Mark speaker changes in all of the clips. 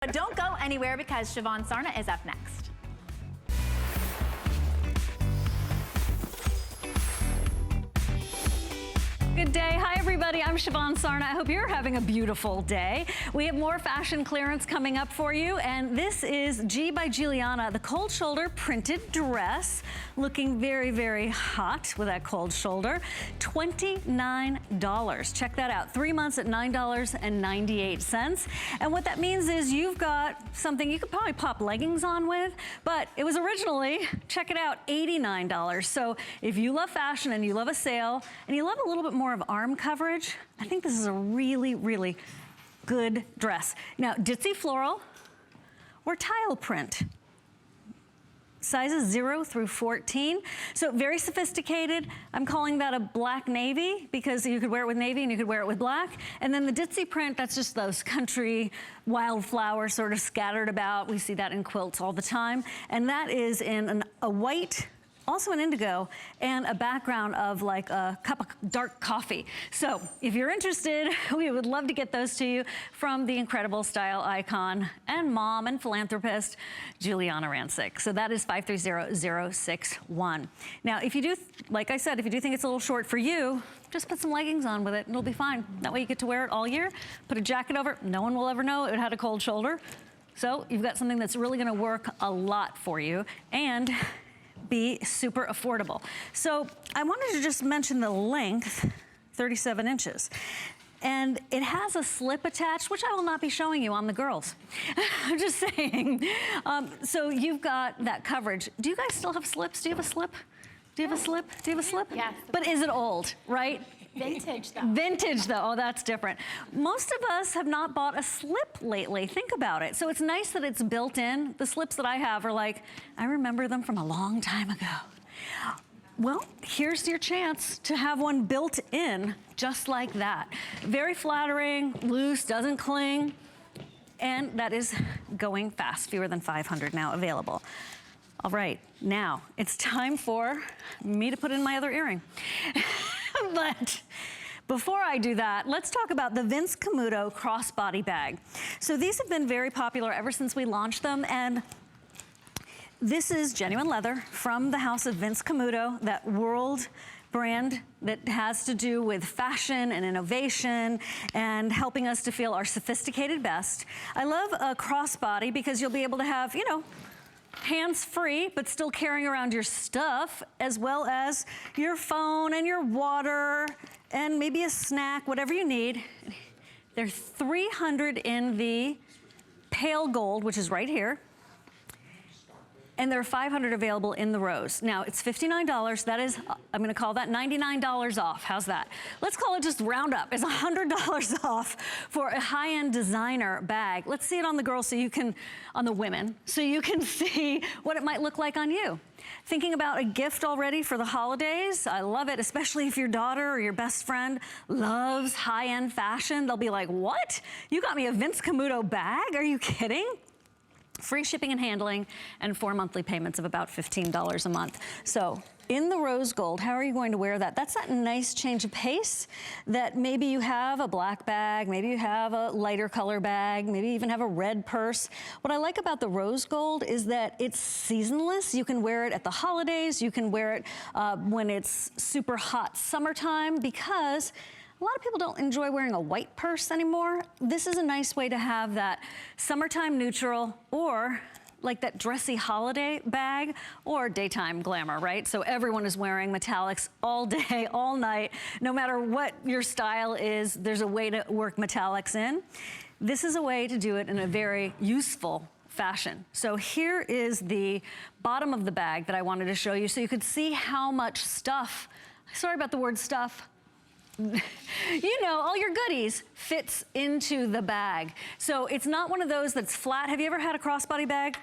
Speaker 1: But don't go anywhere because Siobhan Sarna is up next.
Speaker 2: Good day. Hi, everybody. I'm Siobhan Sarna. I hope you're having a beautiful day. We have more fashion clearance coming up for you, and this is G by Giuliana, the cold shoulder printed dress, looking very, very hot with that cold shoulder. $29. Check that out. 3 months at $9.98. And what that means is you've got something you could probably pop leggings on with, but it was originally, check it out, $89. So if you love fashion and you love a sale and you love a little bit more of arm coverage, I think this is a really, really good dress. Now, ditzy floral or tile print. Sizes 0 through 14. So very sophisticated. I'm calling that a black navy because you could wear it with navy and you could wear it with black. And then the ditzy print, that's just those country wildflowers sort of scattered about. We see that in quilts all the time. And that is in a white, also an indigo, and a background of like a cup of dark coffee. So if you're interested, we would love to get those to you from the incredible style icon and mom and philanthropist, Giuliana Rancic. So that is 530061. Now, if you do, like I said, if you do think it's a little short for you, just put some leggings on with it and it'll be fine. That way you get to wear it all year. Put a jacket over it. No one will ever know it had a cold shoulder. So you've got something that's really gonna work a lot for you and be super affordable. So I wanted to just mention the length, 37 inches. And it has a slip attached, which I will not be showing you on the girls. I'm just saying. So you've got that coverage. Do you guys still have slips? Do you have a slip? Do you have a slip? Do you have a slip?
Speaker 1: Yes.
Speaker 2: But is it old, right?
Speaker 1: Vintage though.
Speaker 2: Vintage though, oh, that's different. Most of us have not bought a slip lately. Think about it. So it's nice that it's built in. The slips that I have are like, I remember them from a long time ago. Well, here's your chance to have one built in just like that. Very flattering, loose, doesn't cling, and that is going fast. Fewer than 500 now available. All right, now it's time for me to put in my other earring. But before I do that, let's talk about the Vince Camuto crossbody bag. So these have been very popular ever since we launched them, and this is genuine leather from the house of Vince Camuto, that world brand that has to do with fashion and innovation and helping us to feel our sophisticated best. I love a crossbody because you'll be able to have, you know, hands-free, but still carrying around your stuff, as well as your phone and your water and maybe a snack, whatever you need. They're 300 in the pale gold, which is right here. And there are 500 available in the rose. Now, it's $59. That is, I'm gonna call that $99 off. How's that? Let's call it just round up. It's $100 off for a high-end designer bag. Let's see it on the girls so you can, on the women, so you can see what it might look like on you. Thinking about a gift already for the holidays? I love it, especially if your daughter or your best friend loves high-end fashion. They'll be like, what? You got me a Vince Camuto bag? Are you kidding? Free shipping and handling, and 4 monthly payments of about $15 a month. So in the rose gold, how are you going to wear that? That's that nice change of pace that maybe you have a black bag, maybe you have a lighter color bag, maybe even have a red purse. What I like about the rose gold is that it's seasonless. You can wear it at the holidays, you can wear it when it's super hot summertime, because a lot of people don't enjoy wearing a white purse anymore. This is a nice way to have that summertime neutral, or like that dressy holiday bag, or daytime glamour, right? So everyone is wearing metallics all day, all night. No matter what your style is, there's a way to work metallics in. This is a way to do it in a very useful fashion. So here is the bottom of the bag that I wanted to show you so you could see how much stuff, sorry about the word stuff, you know, all your goodies fits into the bag. So it's not one of those that's flat. Have you ever had a crossbody bag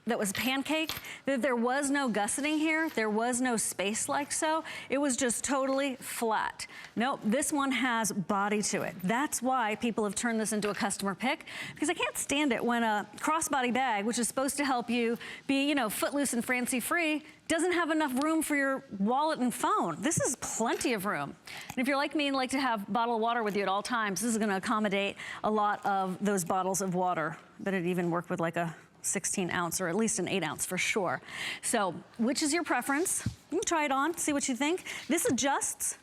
Speaker 2: that was pancake? There was no gusseting here. There was no space like so. It was just totally flat. Nope, this one has body to it. That's why people have turned this into a customer pick, because I can't stand it when a crossbody bag, which is supposed to help you be, you know, footloose and fancy-free, doesn't have enough room for your wallet and phone. This is plenty of room. And if you're like me and like to have a bottle of water with you at all times, this is gonna accommodate a lot of those bottles of water but it'd even work with like a 16 ounce or at least an 8 ounce for sure. So which is your preference? You can try it on, see what you think. This adjusts,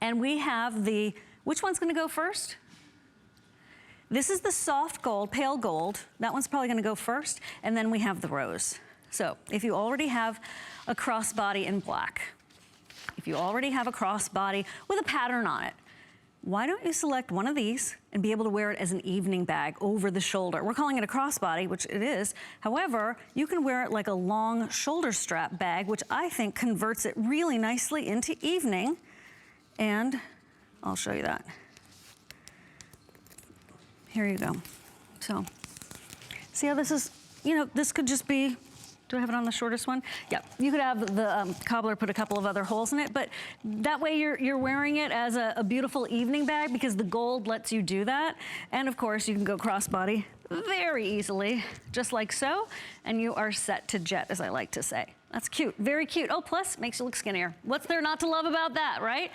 Speaker 2: and we have the, which one's gonna go first? This is the soft gold, pale gold. That one's probably gonna go first, and then we have the rose. So if you already have a crossbody in black, if you already have a crossbody with a pattern on it, why don't you select one of these and be able to wear it as an evening bag over the shoulder? We're calling it a crossbody, which it is. However, you can wear it like a long shoulder strap bag, which I think converts it really nicely into evening. And I'll show you that. Here you go. So, see how this is, you know, this could just be, do I have it on the shortest one? Yep, you could have the cobbler put a couple of other holes in it, but that way you're wearing it as a beautiful evening bag because the gold lets you do that. And of course, you can go crossbody very easily, just like so, and you are set to jet, as I like to say. That's cute, very cute. Oh, plus makes you look skinnier. What's there not to love about that, right?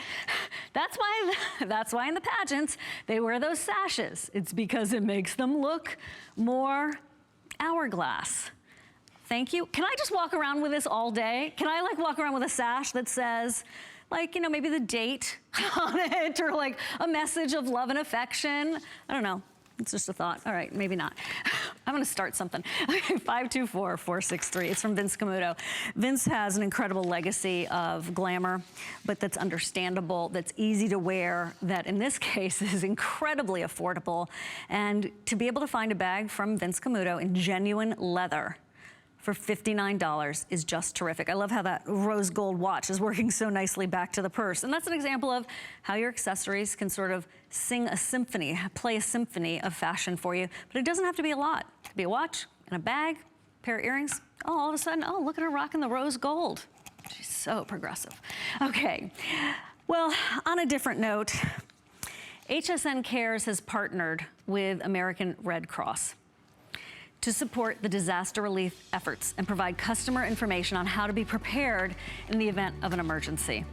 Speaker 2: That's why in the pageants, they wear those sashes. It's because it makes them look more hourglass. Thank you. Can I just walk around with this all day? Can I like walk around with a sash that says, like, you know, maybe the date on it or like a message of love and affection? I don't know. It's just a thought. All right, maybe not. I'm gonna start something. 524-463. It's from Vince Camuto. Vince has an incredible legacy of glamour, but that's understandable, that's easy to wear, that in this case is incredibly affordable. And to be able to find a bag from Vince Camuto in genuine leather for $59 is just terrific. I love how that rose gold watch is working so nicely back to the purse. And that's an example of how your accessories can sort of sing a symphony, play a symphony of fashion for you. But it doesn't have to be a lot. It could be a watch and a bag, pair of earrings. Oh, all of a sudden, oh, look at her rocking the rose gold. She's so progressive. Okay, well, on a different note, HSN Cares has partnered with American Red Cross to support the disaster relief efforts and provide customer information on how to be prepared in the event of an emergency.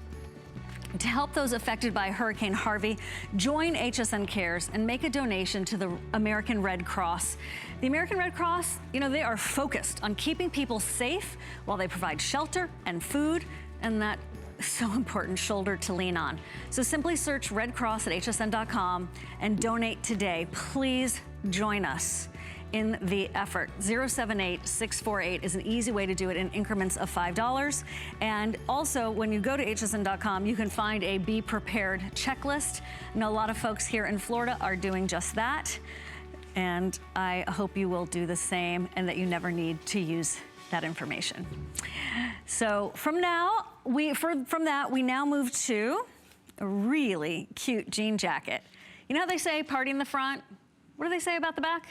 Speaker 2: To help those affected by Hurricane Harvey, join HSN Cares and make a donation to the American Red Cross. The American Red Cross, you know, they are focused on keeping people safe while they provide shelter and food, and that so important shoulder to lean on. So simply search Red Cross at hsn.com and donate today. Please join us in the effort. 078-648 is an easy way to do it in increments of $5. And also, when you go to hsn.com, you can find a Be Prepared checklist. I know a lot of folks here in Florida are doing just that. And I hope you will do the same and that you never need to use that information. So from that, we now move to a really cute jean jacket. You know how they say party in the front? What do they say about the back?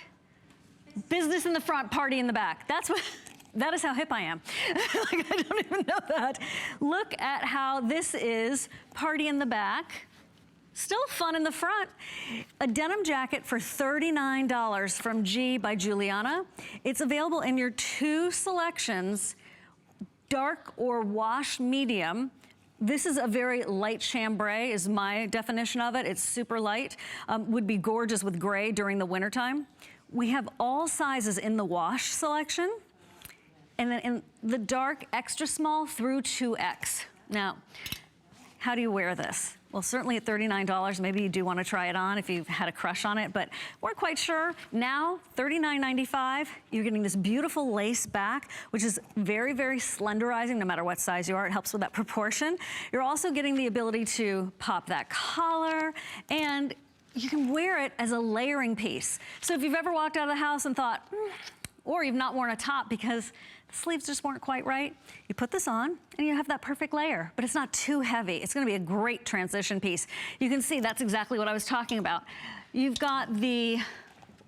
Speaker 2: Business in the front, party in the back. That is how hip I am. Like, I don't even know that. Look at how this is party in the back. Still fun in the front. A denim jacket for $39 from G by Giuliana. It's available in your two selections, dark or wash medium. This is a very light chambray is my definition of it. It's super light. Would be gorgeous with gray during the wintertime. We have all sizes in the wash selection, and then in the dark, extra small through 2X. Now, how do you wear this? Well, certainly at $39, maybe you do want to try it on if you've had a crush on it, but weren't quite sure. Now, $39.95, you're getting this beautiful lace back, which is very, very slenderizing no matter what size you are. It helps with that proportion. You're also getting the ability to pop that collar, and you can wear it as a layering piece. So if you've ever walked out of the house and thought, or you've not worn a top because the sleeves just weren't quite right, you put this on and you have that perfect layer, but it's not too heavy. It's gonna be a great transition piece. You can see that's exactly what I was talking about. You've got the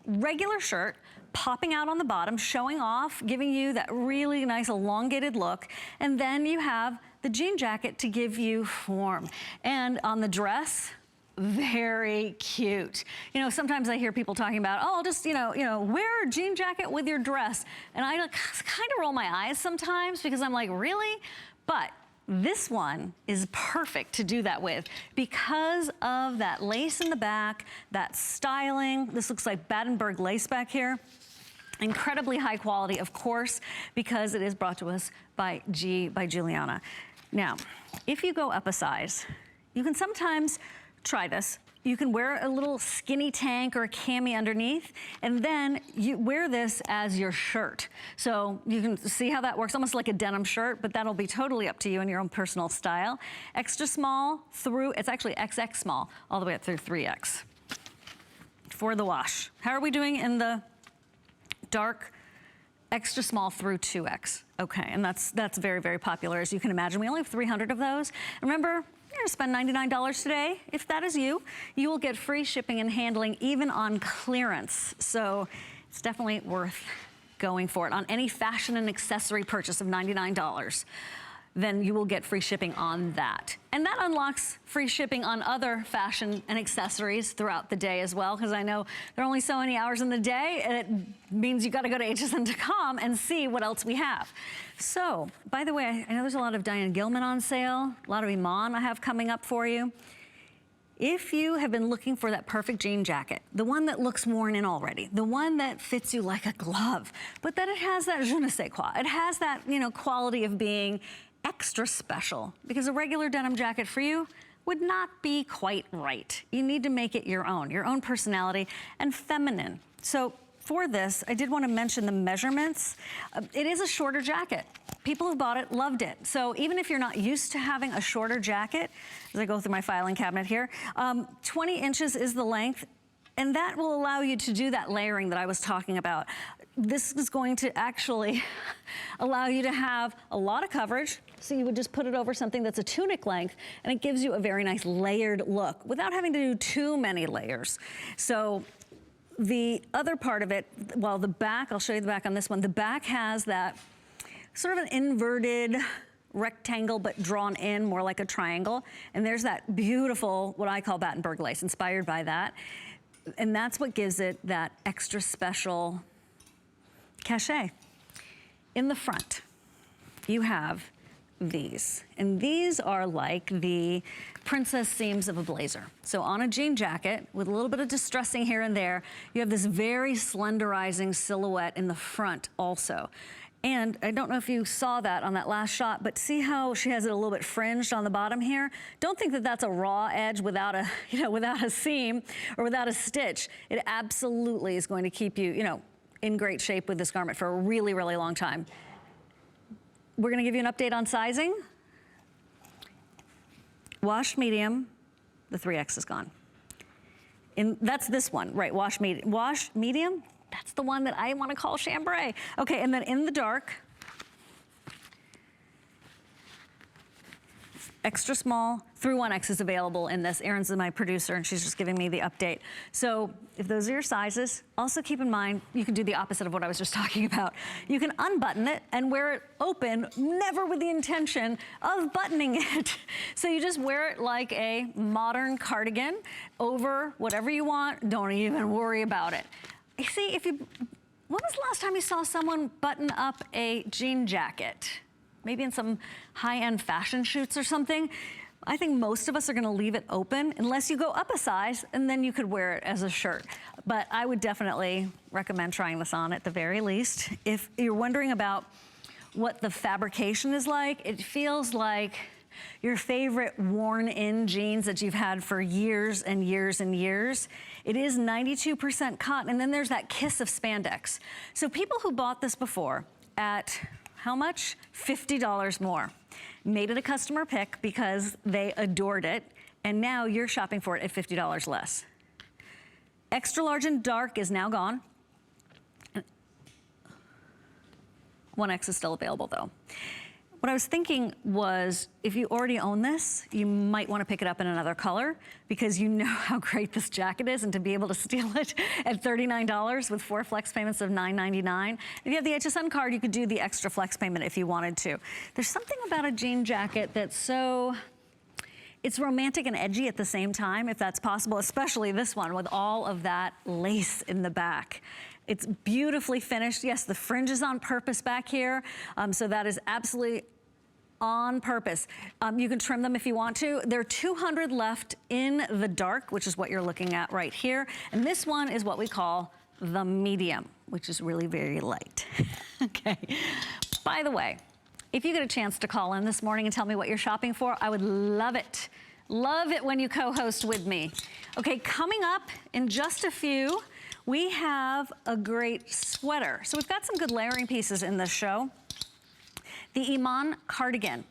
Speaker 2: regular shirt popping out on the bottom, showing off, giving you that really nice elongated look, and then you have the jean jacket to give you form. And on the dress, very cute. You know, sometimes I hear people talking about, oh, just, you know, wear a jean jacket with your dress. And I kind of roll my eyes sometimes because I'm like, really? But this one is perfect to do that with because of that lace in the back, that styling. This looks like Battenberg lace back here. Incredibly high quality, of course, because it is brought to us by Giuliana. Now, if you go up a size, you can sometimes try this. You can wear a little skinny tank or a cami underneath, and then you wear this as your shirt. So you can see how that works, almost like a denim shirt, but that'll be totally up to you and your own personal style. Extra small through, it's actually XX small, all the way up through 3X for the wash. How are we doing in the dark? Extra small through 2X. Okay, and that's very, very popular, as you can imagine. We only have 300 of those. Remember, you're gonna spend $99 today. If that is you, you will get free shipping and handling even on clearance. So it's definitely worth going for it. On any fashion and accessory purchase of $99, then you will get free shipping on that. And that unlocks free shipping on other fashion and accessories throughout the day as well, because I know there are only so many hours in the day, and it means you gotta go to hsn.com and see what else we have. So, by the way, I know there's a lot of Diane Gilman on sale, a lot of Iman I have coming up for you. If you have been looking for that perfect jean jacket, the one that looks worn in already, the one that fits you like a glove, but that it has that je ne sais quoi, it has that, you know, quality of being extra special, because a regular denim jacket for you would not be quite right. You need to make it your own personality and feminine. So for this, I did want to mention the measurements. It is a shorter jacket. People who bought it loved it. So even if you're not used to having a shorter jacket, as I go through my filing cabinet here, 20 inches is the length, and that will allow you to do that layering that I was talking about. This is going to actually allow you to have a lot of coverage. So you would just put it over something that's a tunic length, and it gives you a very nice layered look without having to do too many layers. So the other part of it, well, the back, I'll show you the back on this one. The back has that sort of an inverted rectangle, but drawn in more like a triangle. And there's that beautiful, what I call Battenberg lace, inspired by that. And that's what gives it that extra special cachet. In the front, you have these, and these are like the princess seams of a blazer. So on a jean jacket with a little bit of distressing here and there, you have this very slenderizing silhouette in the front also. And I don't know if you saw that on that last shot, but see how she has it a little bit fringed on the bottom here? Don't think that that's a raw edge without a, without a seam or without a stitch. It absolutely is going to keep you, in great shape with this garment for a really, really long time. We're gonna give you an update on sizing. Wash medium, the 3X is gone. That's this one, right, wash medium, that's the one that I wanna call chambray. Okay, and then in the dark, extra small through 1X is available in this. Erin's my producer, and she's just giving me the update. So if those are your sizes, also keep in mind, you can do the opposite of what I was just talking about. You can unbutton it and wear it open, never with the intention of buttoning it. So you just wear it like a modern cardigan over whatever you want. Don't even worry about it. You see, when was the last time you saw someone button up a jean jacket? Maybe in some high-end fashion shoots or something. I think most of us are gonna leave it open unless you go up a size, and then you could wear it as a shirt. But I would definitely recommend trying this on at the very least. If you're wondering about what the fabrication is like, it feels like your favorite worn-in jeans that you've had for years and years and years. It is 92% cotton, and then there's that kiss of spandex. So people who bought this before at how much? $50 more. Made it a customer pick because they adored it, and now you're shopping for it at $50 less. Extra large and dark is now gone. 1X is still available though. What I was thinking was, if you already own this, you might want to pick it up in another color, because you know how great this jacket is, and to be able to steal it at $39 with 4 flex payments of $9.99. If you have the HSN card, you could do the extra flex payment if you wanted to. There's something about a jean jacket that's so, it's romantic and edgy at the same time, if that's possible, especially this one with all of that lace in the back. It's beautifully finished. Yes, the fringe is on purpose back here. So that is absolutely on purpose. You can trim them if you want to. There are 200 left in the dark, which is what you're looking at right here. And this one is what we call the medium, which is really very light. Okay. By the way, if you get a chance to call in this morning and tell me what you're shopping for, I would love it. Love it when you co-host with me. Okay, coming up in just a few, we have a great sweater. So we've got some good layering pieces in this show. The Iman cardigan,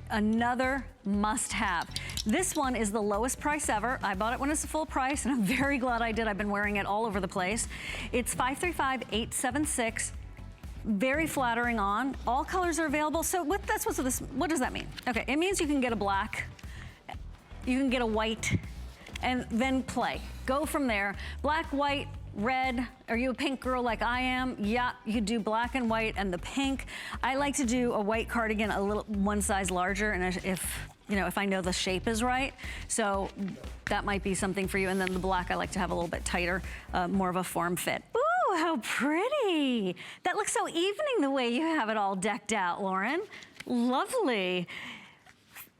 Speaker 2: another must-have. This one is the lowest price ever. I bought it when it's a full price, and I'm very glad I did. I've been wearing it all over the place. It's 535-876. Very flattering on. All colors are available. So what does that mean? Okay, it means you can get a black, you can get a white, and then play. Go from there. Black, white, red. Are you a pink girl like I am? Yeah, you could do black and white and the pink. I like to do a white cardigan a little one size larger, and if I know the shape is right. So that might be something for you. And then the black I like to have a little bit tighter, more of a form fit. Ooh, how pretty. That looks so evening the way you have it all decked out, Lauren. Lovely.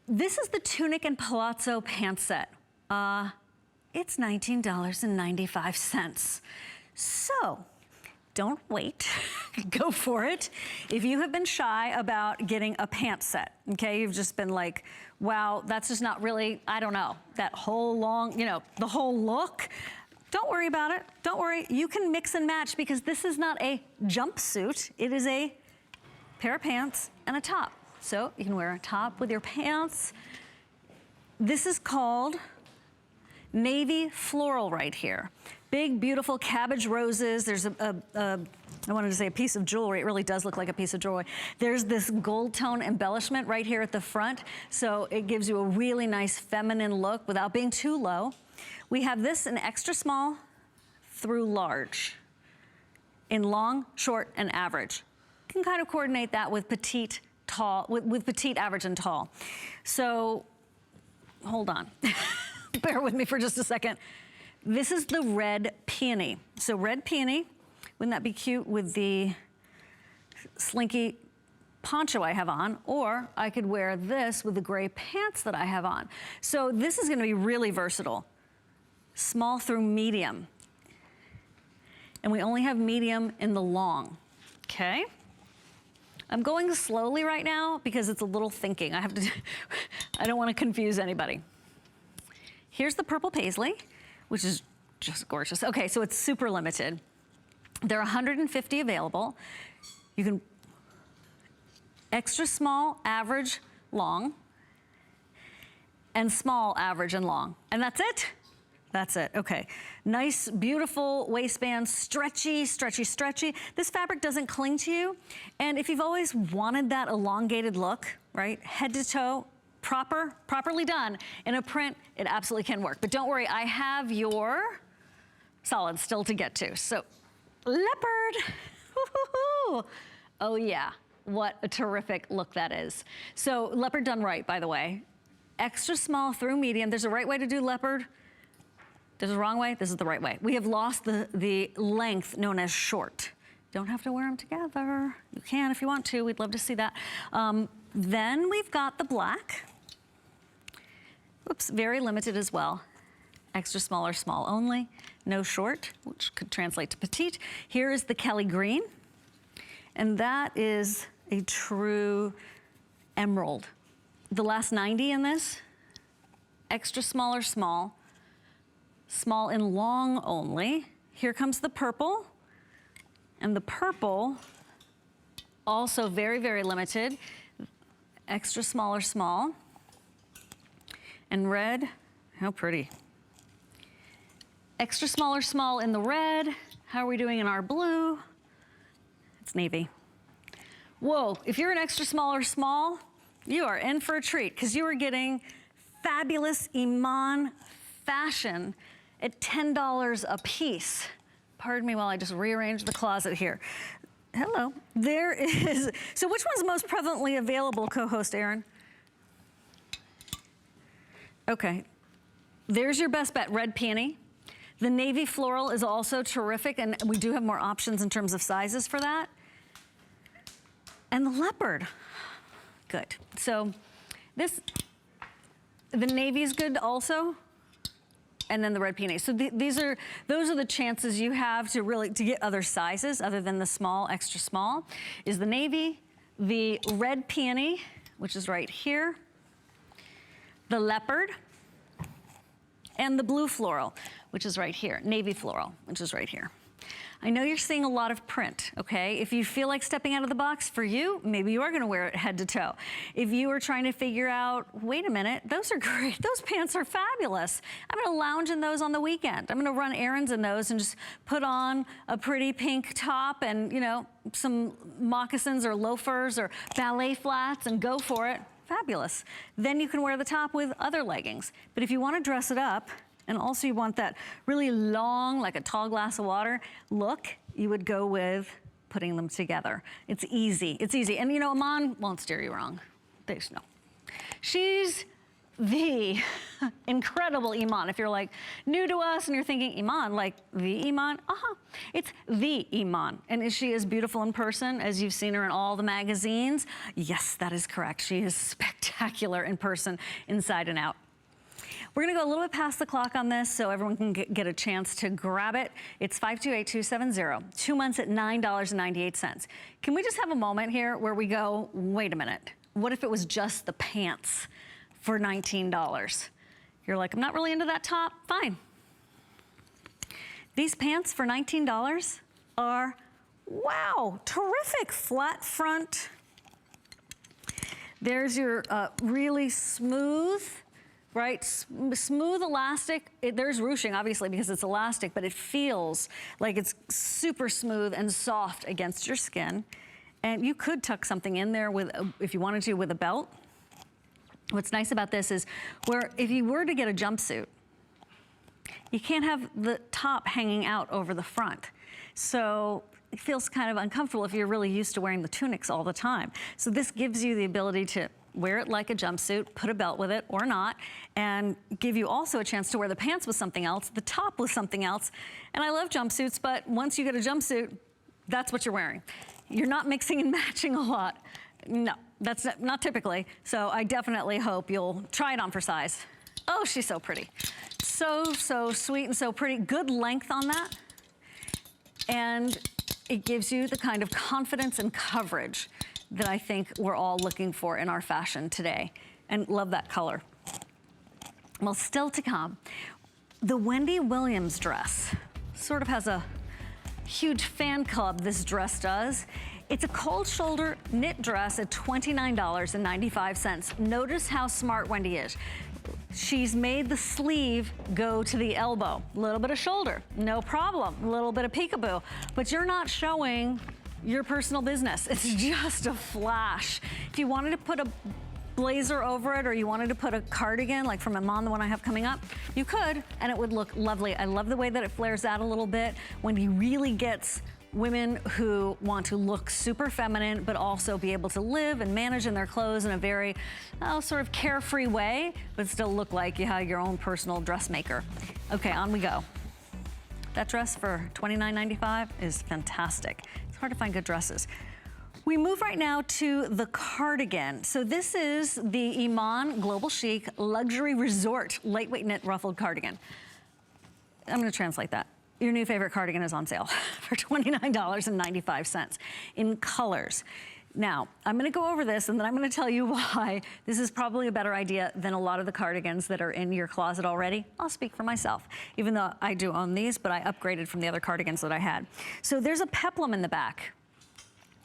Speaker 2: This is the tunic and palazzo pant set. It's $19.95. So don't wait, go for it. If you have been shy about getting a pant set, okay, you've just been like, wow, that's just not really, I don't know, that whole long, the whole look. Don't worry about it, don't worry. You can mix and match because this is not a jumpsuit. It is a pair of pants and a top. So you can wear a top with your pants. This is called navy floral right here. Big, beautiful cabbage roses. There's I wanted to say a piece of jewelry. It really does look like a piece of jewelry. There's this gold tone embellishment right here at the front. So it gives you a really nice feminine look without being too low. We have this in extra small through large, in long, short, and average. You can kind of coordinate that with petite, tall, with petite, average, and tall. So hold on. Bear with me for just a second. This is the red peony. So red peony, wouldn't that be cute with the slinky poncho I have on? Or I could wear this with the gray pants that I have on. So this is gonna be really versatile. Small through medium. And we only have medium in the long, okay? I'm going slowly right now because it's a little thinking. I don't wanna confuse anybody. Here's the purple paisley, which is just gorgeous. Okay, so it's super limited. There are 150 available. You can extra small, average, long, and small, average, and long. And that's it? That's it, okay. Nice, beautiful waistband, stretchy, stretchy, stretchy. This fabric doesn't cling to you. And if you've always wanted that elongated look, right, head to toe, properly done in a print, it absolutely can work. But don't worry, I have your solids still to get to. So, leopard. Oh yeah, what a terrific look that is. So leopard done right, by the way. Extra small through medium. There's a right way to do leopard. There's a wrong way, this is the right way. We have lost the length known as short. Don't have to wear them together. You can if you want to, we'd love to see that. Then we've got the black. Oops, very limited as well. Extra small or small only, no short, which could translate to petite. Here is the Kelly green, and that is a true emerald. The last 90 in this, extra small or small, small and long only. Here comes the purple, and the purple, also very, very limited. Extra small or small. And red, how pretty. Extra small or small in the red. How are we doing in our blue? It's navy. Whoa, if you're an extra small or small, you are in for a treat because you are getting fabulous Iman fashion at $10 a piece. Pardon me while I just rearrange the closet here. Hello, there is, so which one's most prevalently available, co-host Aaron? Okay, there's your best bet, red peony. The navy floral is also terrific, and we do have more options in terms of sizes for that. And the leopard, Good. So the navy is good also. And then the red peony. So those are the chances you have to get other sizes other than the small, extra small, is the navy, the red peony, which is right here, the leopard, and the blue floral, which is right here, navy floral, which is right here. I know you're seeing a lot of print, okay? If you feel like stepping out of the box, for you, maybe you are gonna wear it head to toe. If you are trying to figure out, wait a minute, those are great, those pants are fabulous. I'm gonna lounge in those on the weekend. I'm gonna run errands in those and just put on a pretty pink top and, you know, some moccasins or loafers or ballet flats and go for it. Fabulous. Then you can wear the top with other leggings. But if you wanna dress it up, and also you want that really long, like a tall glass of water look, you would go with putting them together. It's easy, it's easy. And you know, Iman won't steer you wrong. No. She's the incredible Iman. If you're like new to us and you're thinking Iman, like the Iman, it's the Iman. And is she as beautiful in person as you've seen her in all the magazines? Yes, that is correct. She is spectacular in person, inside and out. We're gonna go a little bit past the clock on this so everyone can get a chance to grab it. It's 528270, 2 months at $9.98. Can we just have a moment here where we go, wait a minute, what if it was just the pants for $19? You're like, I'm not really into that top, fine. These pants for $19 are, wow, terrific. Flat front. There's your really smooth, right? Smooth elastic. There's ruching, obviously, because it's elastic, but it feels like it's super smooth and soft against your skin. And you could tuck something in there with, if you wanted to, with a belt. What's nice about this is where if you were to get a jumpsuit, you can't have the top hanging out over the front. So it feels kind of uncomfortable if you're really used to wearing the tunics all the time. So this gives you the ability to wear it like a jumpsuit, put a belt with it or not, and give you also a chance to wear the pants with something else, the top with something else. And I love jumpsuits, but once you get a jumpsuit, that's what you're wearing. You're not mixing and matching a lot. No, that's not typically. So I definitely hope you'll try it on for size. Oh, she's so pretty. So sweet and so pretty. Good length on that. And it gives you the kind of confidence and coverage that I think we're all looking for in our fashion today. And love that color. Well, still to come, the Wendy Williams dress sort of has a huge fan club, this dress does. It's a cold shoulder knit dress at $29.95. Notice how smart Wendy is. She's made the sleeve go to the elbow. A little bit of shoulder, no problem. A little bit of peekaboo, but you're not showing your personal business. It's just a flash. If you wanted to put a blazer over it or you wanted to put a cardigan like from Iman, the one I have coming up, you could, and it would look lovely. I love the way that it flares out a little bit. Wendy really gets women who want to look super feminine, but also be able to live and manage in their clothes in a very sort of carefree way, but still look like you have your own personal dressmaker. Okay, on we go. That dress for $29.95 is fantastic. It's hard to find good dresses. We move right now to the cardigan. So this is the Iman Global Chic Luxury Resort Lightweight Knit Ruffled Cardigan. I'm gonna translate that. Your new favorite cardigan is on sale for $29.95 in colors. Now, I'm gonna go over this and then I'm gonna tell you why this is probably a better idea than a lot of the cardigans that are in your closet already. I'll speak for myself, even though I do own these, but I upgraded from the other cardigans that I had. So there's a peplum in the back.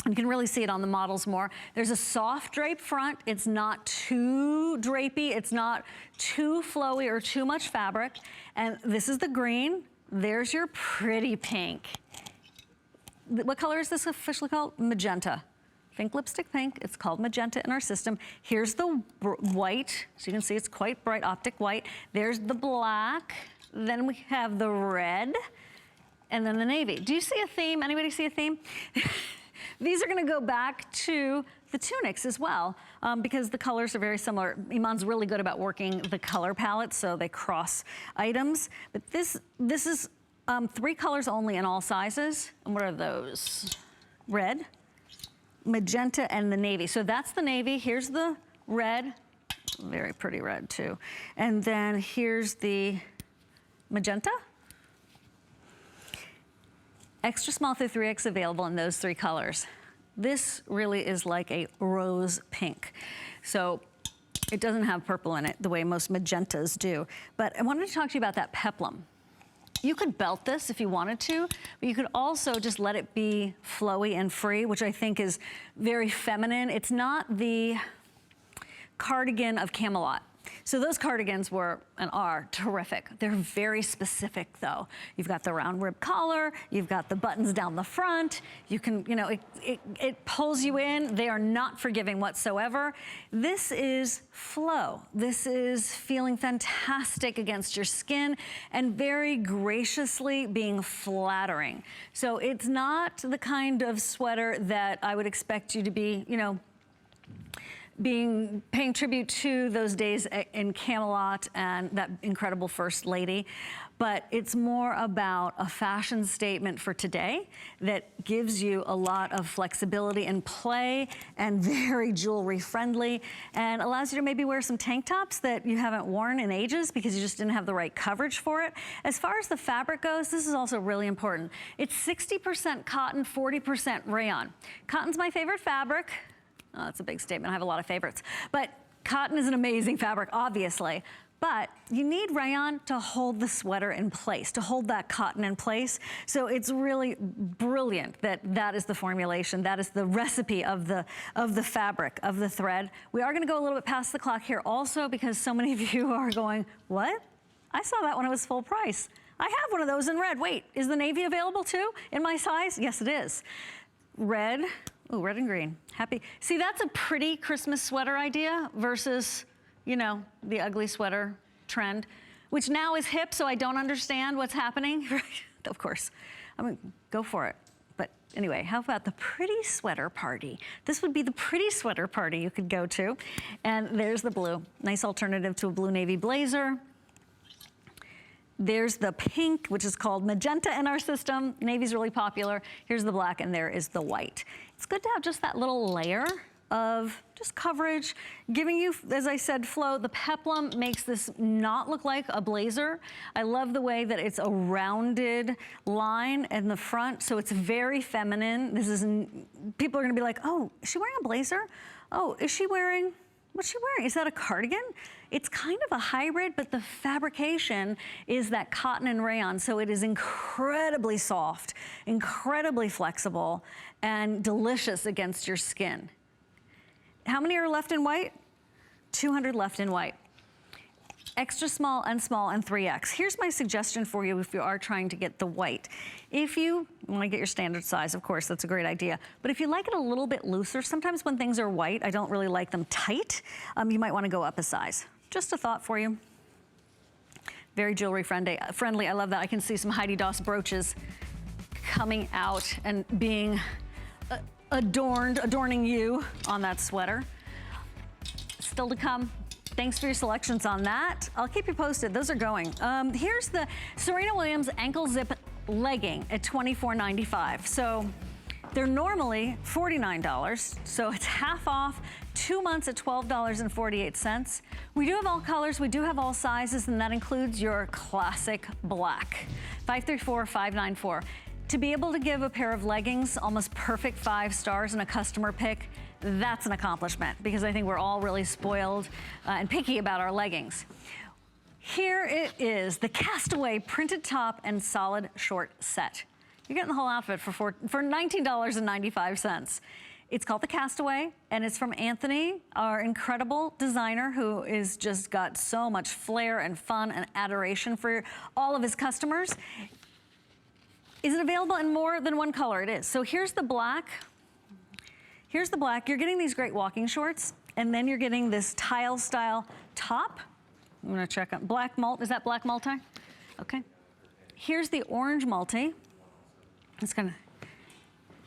Speaker 2: You can really see it on the models more. There's a soft drape front. It's not too drapey. It's not too flowy or too much fabric. And this is the green. There's your pretty pink. What color is this officially called? Magenta. Pink lipstick pink. It's called magenta in our system. Here's the white. So you can see it's quite bright optic white. There's the black. Then we have the red. And then the navy. Do you see a theme? Anybody see a theme? These are gonna go back to the tunics as well, because the colors are very similar. Iman's really good about working the color palette, so they cross items. But this is 3 colors only in all sizes. And what are those? Red, magenta and the navy. So that's the navy, here's the red, very pretty red too. And then here's the magenta. Extra small through 3X available in those 3 colors. This really is like a rose pink. So it doesn't have purple in it the way most magentas do. But I wanted to talk to you about that peplum. You could belt this if you wanted to, but you could also just let it be flowy and free, which I think is very feminine. It's not the cardigan of Camelot. So those cardigans were and are terrific. They're very specific though. You've got the round rib collar, you've got the buttons down the front, you can, you know, it pulls you in. They are not forgiving whatsoever. This is flow. This is feeling fantastic against your skin and very graciously being flattering. So it's not the kind of sweater that I would expect you to be, you know, paying tribute to those days in Camelot and that incredible first lady. But it's more about a fashion statement for today that gives you a lot of flexibility and play and very jewelry friendly and allows you to maybe wear some tank tops that you haven't worn in ages because you just didn't have the right coverage for it. As far as the fabric goes, this is also really important. It's 60% cotton, 40% rayon. Cotton's my favorite fabric. Oh, that's a big statement. I have a lot of favorites. But cotton is an amazing fabric, obviously. But you need rayon to hold the sweater in place, to hold that cotton in place. So it's really brilliant that that is the formulation. That is the recipe of the fabric, of the thread. We are gonna go a little bit past the clock here also because so many of you are going, what? I saw that when it was full price. I have one of those in red. Wait, is the navy available too in my size? Yes, it is. Red. Ooh, red and green. Happy. See, that's a pretty Christmas sweater idea versus, you know, the ugly sweater trend, which now is hip, so I don't understand what's happening. Of course, I mean, go for it. But anyway, how about the pretty sweater party? This would be the pretty sweater party you could go to. And there's the blue. Nice alternative to a blue navy blazer. There's the pink, which is called magenta in our system. Navy's really popular. Here's the black, and there is the white. It's good to have just that little layer of just coverage, giving you, as I said, flow. The peplum makes this not look like a blazer. I love the way that it's a rounded line in the front, so it's very feminine. This is, people are gonna be like, oh, is she wearing a blazer? Oh, is she wearing, what's she wearing? Is that a cardigan? It's kind of a hybrid, but the fabrication is that cotton and rayon, so it is incredibly soft, incredibly flexible, and delicious against your skin. How many are left in white? 200 left in white. Extra small, and 3X. Here's my suggestion for you if you are trying to get the white. If you want to get your standard size, of course, that's a great idea. But if you like it a little bit looser, sometimes when things are white, I don't really like them tight. You might want to go up a size. Just a thought for you. Very jewelry friendly. I love that. I can see some Heidi Daus brooches coming out and being adorning you on that sweater. Still to come. Thanks for your selections on that. I'll keep you posted. Those are going. Here's the Serena Williams ankle zip legging at $24.95. So they're normally $49, so it's half off, 2 months at $12.48. We do have all colors, we do have all sizes, and that includes your classic black. 534-594. To be able to give a pair of leggings almost perfect 5 stars in a customer pick, that's an accomplishment because I think we're all really spoiled and picky about our leggings. Here it is, the Castaway printed top and solid short set. You're getting the whole outfit for $19.95. It's called the Castaway, and it's from Anthony, our incredible designer who is just got so much flair and fun and adoration for all of his customers. Is it available in more than one color? It is. So here's the black. Here's the black. You're getting these great walking shorts, and then you're getting this tile style top. I'm gonna check on black multi. Is that black multi? Okay. Here's the orange multi. It's gonna,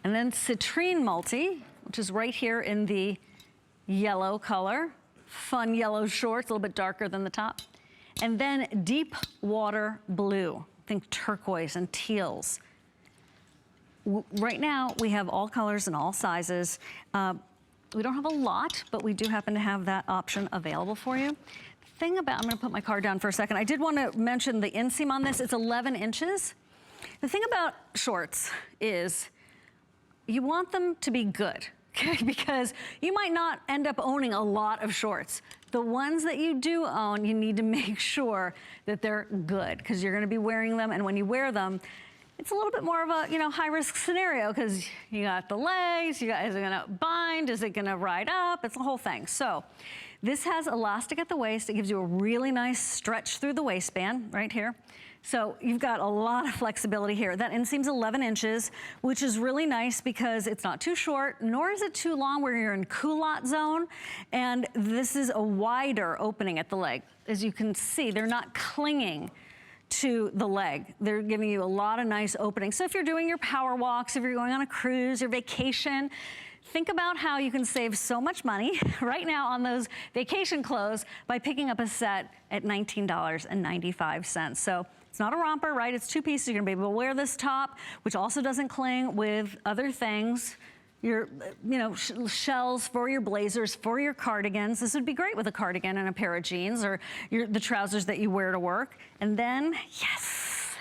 Speaker 2: and then citrine multi, which is right here in the yellow color. Fun yellow shorts, a little bit darker than the top. And then deep water blue. Think turquoise and teals. Right now, we have all colors and all sizes. We don't have a lot, but we do happen to have that option available for you. Thing about, I'm gonna put my card down for a second. I did wanna mention the inseam on this. It's 11 inches. The thing about shorts is you want them to be good, okay? Because you might not end up owning a lot of shorts. The ones that you do own, you need to make sure that they're good because you're gonna be wearing them, and when you wear them, it's a little bit more of a, high-risk scenario because you got the legs, is it gonna bind, is it gonna ride up? It's the whole thing. So this has elastic at the waist. It gives you a really nice stretch through the waistband right here. So you've got a lot of flexibility here. That inseam's 11 inches, which is really nice because it's not too short, nor is it too long where you're in culotte zone. And this is a wider opening at the leg. As you can see, they're not clinging to the leg. They're giving you a lot of nice openings. So if you're doing your power walks, if you're going on a cruise or vacation, think about how you can save so much money right now on those vacation clothes by picking up a set at $19.95. So it's not a romper, right? It's two pieces. You're gonna be able to wear this top, which also doesn't cling with other things. Your, shells for your blazers, for your cardigans. This would be great with a cardigan and a pair of jeans or the trousers that you wear to work. And then, yes,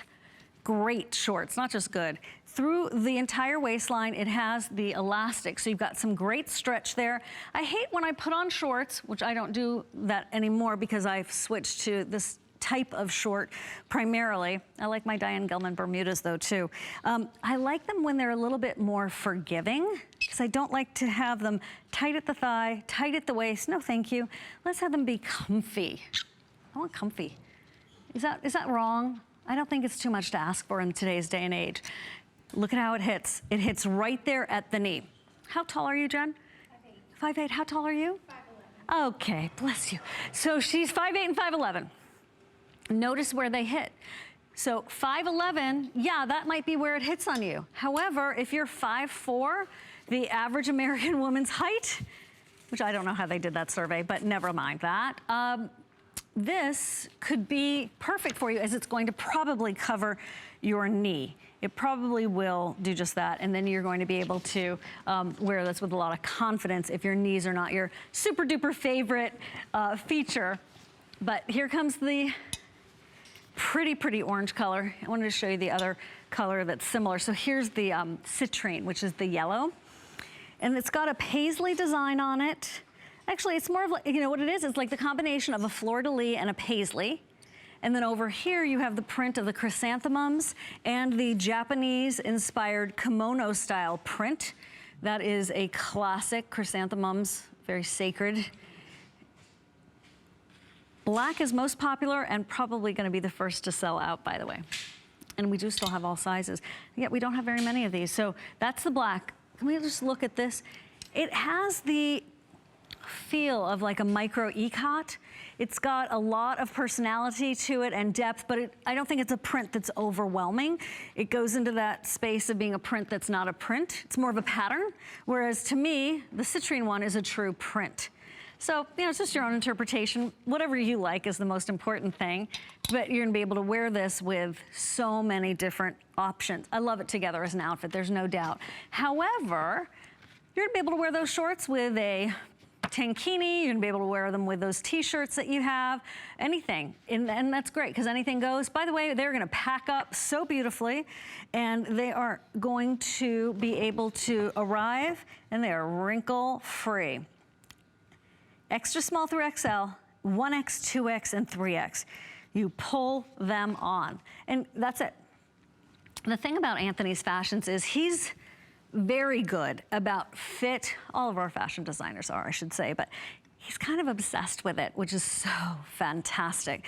Speaker 2: great shorts, not just good. Through the entire waistline, it has the elastic, so you've got some great stretch there. I hate when I put on shorts, which I don't do that anymore because I've switched to this type of short primarily. I like my Diane Gilman Bermudas though too. I like them when they're a little bit more forgiving because I don't like to have them tight at the thigh, tight at the waist. No, thank you. Let's have them be comfy. I want comfy. Is that wrong? I don't think it's too much to ask for in today's day and age. Look at how it hits. It hits right there at the knee. How tall are you, Jen? 5'8". 5'8". How tall are you? 5'11". Okay, bless you. So she's 5'8" and 5'11". Notice where they hit. So 5'11", yeah, that might be where it hits on you. However, if you're 5'4", the average American woman's height, which I don't know how they did that survey, but never mind that, this could be perfect for you as it's going to probably cover your knee. It probably will do just that, and then you're going to be able to wear this with a lot of confidence if your knees are not your super duper favorite feature. But here comes the pretty orange color. I wanted to show you the other color that's similar. So here's the citrine, which is the yellow. And it's got a paisley design on it. Actually, it's more of like, what it is? It's like the combination of a fleur-de-lis and a paisley. And then over here, you have the print of the chrysanthemums and the Japanese-inspired kimono-style print. That is a classic chrysanthemums, very sacred. Black is most popular and probably gonna be the first to sell out, by the way. And we do still have all sizes. Yet we don't have very many of these. So that's the black. Can we just look at this? It has the feel of like a micro ikat. It's got a lot of personality to it and depth, but I don't think it's a print that's overwhelming. It goes into that space of being a print that's not a print. It's more of a pattern. Whereas to me, the citrine one is a true print. So, it's just your own interpretation. Whatever you like is the most important thing. But you're gonna be able to wear this with so many different options. I love it together as an outfit, there's no doubt. However, you're gonna be able to wear those shorts with a tankini, you're gonna be able to wear them with those t-shirts that you have, anything. And that's great, because anything goes. By the way, they're gonna pack up so beautifully, and they are going to be able to arrive, and they are wrinkle-free. Extra small through XL, 1X, 2X, and 3X. You pull them on, and that's it. The thing about Anthony's fashions is he's very good about fit. All of our fashion designers are, I should say, but he's kind of obsessed with it, which is so fantastic.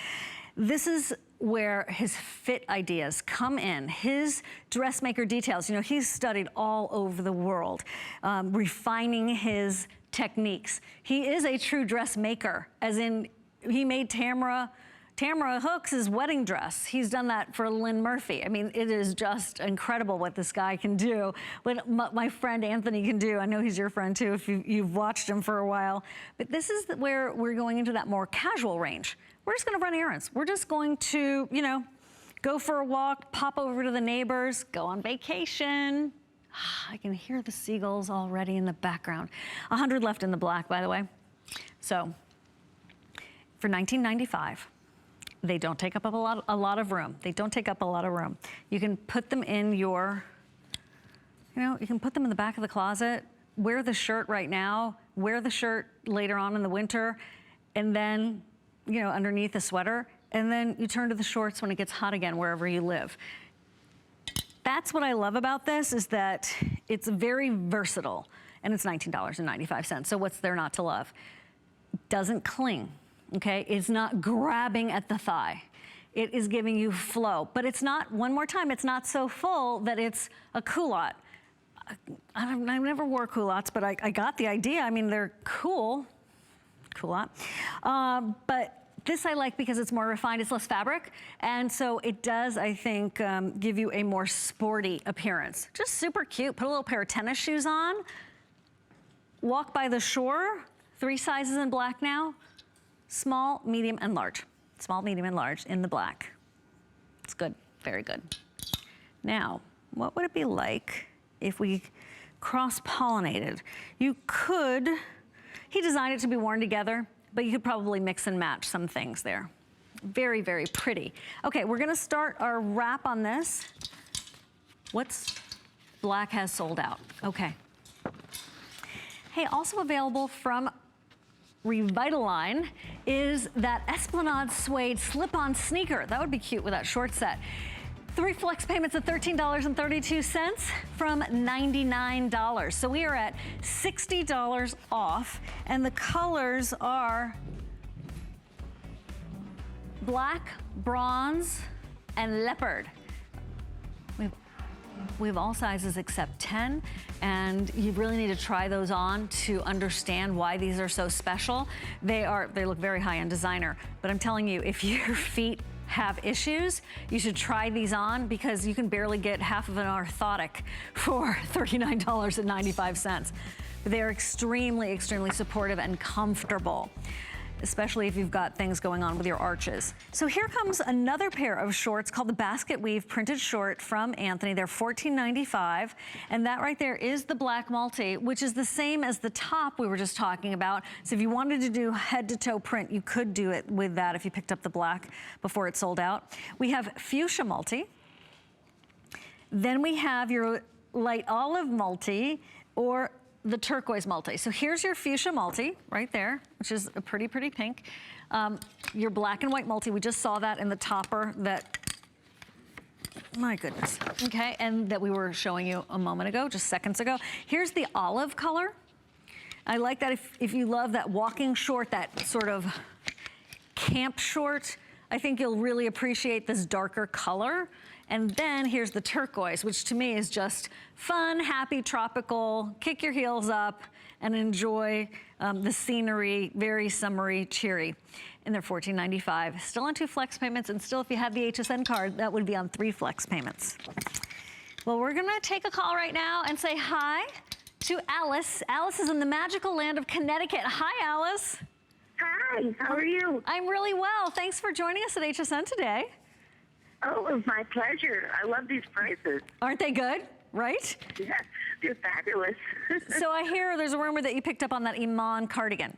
Speaker 2: This is where his fit ideas come in. His dressmaker details, he's studied all over the world, refining his techniques. He is a true dressmaker, as in he made Tamara Hooks' wedding dress. He's done that for Lynn Murphy. I mean, it is just incredible what this guy can do, what my friend Anthony can do. I know he's your friend too if you've watched him for a while. But this is where we're going into that more casual range. We're just gonna run errands. We're just going to, go for a walk, pop over to the neighbors, go on vacation, I can hear the seagulls already in the background. 100 left in the black, by the way. So for $19.95, they don't take up a lot of room. They don't take up a lot of room. You can put them in your, you can put them in the back of the closet, wear the shirt right now, wear the shirt later on in the winter, and then, underneath a sweater, and then you turn to the shorts when it gets hot again, wherever you live. That's what I love about this, is that it's very versatile, and it's $19.95. So what's there not to love? Doesn't cling, okay? It's not grabbing at the thigh. It is giving you flow, but it's not, one more time, it's not so full that it's a culotte. I never wore culottes, but I got the idea. I mean, they're cool, culotte. But this I like because it's more refined, it's less fabric, and so it does, I think, give you a more sporty appearance. Just super cute. Put a little pair of tennis shoes on, walk by the shore, 3 sizes in black now, small, medium, and large. Small, medium, and large in the black. It's good, very good. Now, what would it be like if we cross-pollinated? You could, he designed it to be worn together, but you could probably mix and match some things there. Very, very pretty. Okay, we're gonna start our wrap on this. What's black has sold out. Okay. Hey, also available from Revitaline is that Esplanade suede slip-on sneaker. That would be cute with that short set. 3 flex payments of $13.32 from $99. So we are at $60 off, and the colors are black, bronze, and leopard. We have all sizes except 10, and you really need to try those on to understand why these are so special. They look very high-end designer, but I'm telling you, if your feet have issues, you should try these on, because you can barely get half of an orthotic for $39.95. But they are extremely, extremely supportive and comfortable, especially if you've got things going on with your arches. So here comes another pair of shorts called the basket weave printed short from Anthony. They're $14.95, and that right there is the black multi, which is the same as the top we were just talking about. So if you wanted to do head to toe print, you could do it with that if you picked up the black before it sold out. We have fuchsia multi. Then we have your light olive multi, or the turquoise multi. So here's your fuchsia multi right there, which is a pretty, pretty pink. Your black and white multi, we just saw that in the topper that, my goodness, okay, and that we were showing you a moment ago, just seconds ago. Here's the olive color. I like that if you love that walking short, that sort of camp short, I think you'll really appreciate this darker color. And then here's the turquoise, which to me is just fun, happy, tropical, kick your heels up and enjoy the scenery, very summery, cheery. And they're $14.95. Still on 2 flex payments, and still if you have the HSN card, that would be on 3 flex payments. Well, we're gonna take a call right now and say hi to Alice. Alice is in the magical land of Connecticut. Hi, Alice.
Speaker 3: Hi, how are you?
Speaker 2: I'm really well. Thanks for joining us at HSN today.
Speaker 3: Oh, it was my pleasure. I love these prices.
Speaker 2: Aren't they good, right?
Speaker 3: Yeah, they're fabulous.
Speaker 2: So I hear there's a rumor that you picked up on that Iman cardigan.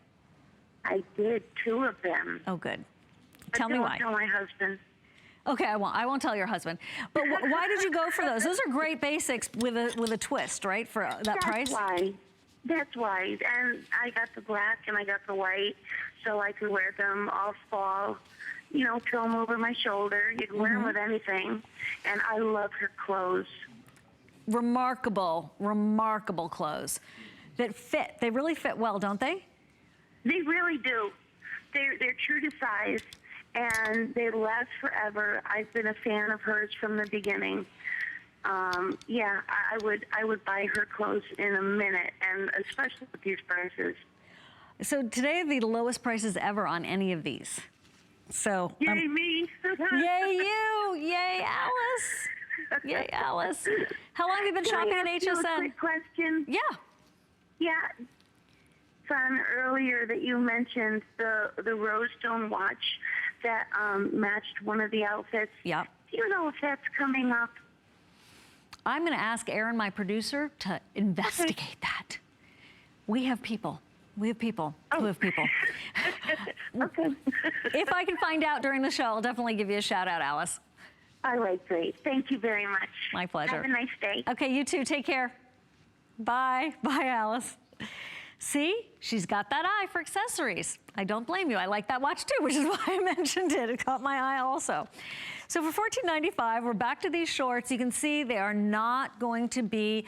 Speaker 3: I did 2 of them.
Speaker 2: Oh, good.
Speaker 3: But
Speaker 2: Tell me why.
Speaker 3: Don't tell my husband.
Speaker 2: Okay, I won't tell your husband. But why did you go for those? Those are great basics with a twist, right, for that price?
Speaker 3: That's why. And I got the black and I got the white, so I could wear them all fall. You know, throw them over my shoulder. You can wear them with anything. And I love her clothes.
Speaker 2: Remarkable, remarkable clothes that fit. They really fit well, don't they?
Speaker 3: They really do. They're true to size, and they last forever. I've been a fan of hers from the beginning. Yeah, I would buy her clothes in a minute, and especially with these prices. So
Speaker 2: today, the lowest prices ever on any of these. So
Speaker 3: yay me!
Speaker 2: Yay you! Yay Alice! Yay Alice! How long have you been shopping at HSN?
Speaker 3: Can I ask you a quick question?
Speaker 2: Yeah.
Speaker 3: Yeah. Son, earlier that you mentioned the rose stone watch that matched one of the outfits.
Speaker 2: Yeah.
Speaker 3: Do you know if that's coming up?
Speaker 2: I'm gonna ask Aaron, my producer, to investigate that. We have people. We have people who have people.
Speaker 3: Okay.
Speaker 2: If I can find out during the show, I'll definitely give you a shout out, Alice.
Speaker 3: All right, great. Thank you very much.
Speaker 2: My pleasure.
Speaker 3: Have a nice day.
Speaker 2: Okay, you too. Take care. Bye. Bye, Alice. See, she's got that eye for accessories. I don't blame you. I like that watch too, which is why I mentioned it. It caught my eye also. So for $14.95, we're back to these shorts. You can see they are not going to be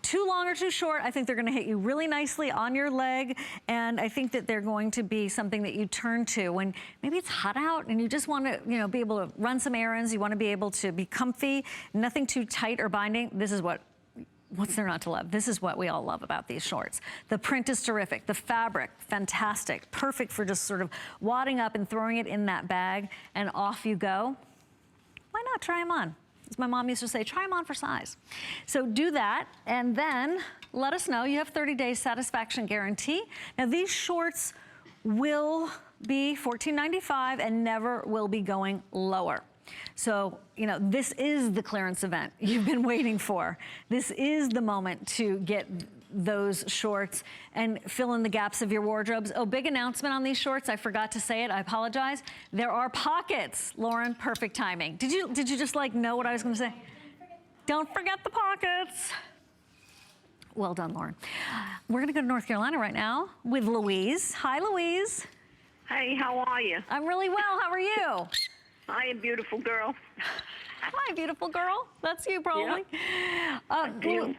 Speaker 2: too long or too short. I think they're gonna hit you really nicely on your leg, and I think that they're going to be something that you turn to when maybe it's hot out and you just wanna, be able to run some errands, you wanna be able to be comfy, nothing too tight or binding. This is what's there not to love? This is what we all love about these shorts. The print is terrific. The fabric, fantastic. Perfect for just sort of wadding up and throwing it in that bag, and off you go. Why not try them on? As my mom used to say, try them on for size. So do that, and then let us know. You have 30 days satisfaction guarantee. Now these shorts will be $14.95 and never will be going lower. So, this is the clearance event you've been waiting for. This is the moment to get those shorts and fill in the gaps of your wardrobes. Oh, big announcement on these shorts. I forgot to say it. I apologize. There are pockets. Lauren, perfect timing. Did you just know what I was going to say? Don't forget the pockets. Well done, Lauren. We're going to go to North Carolina right now with Louise. Hi, Louise.
Speaker 4: Hey, how are you?
Speaker 2: I'm really well. How are you?
Speaker 4: Hi, beautiful girl.
Speaker 2: Hi, beautiful girl. That's you, probably.
Speaker 4: Yeah, Siobhan.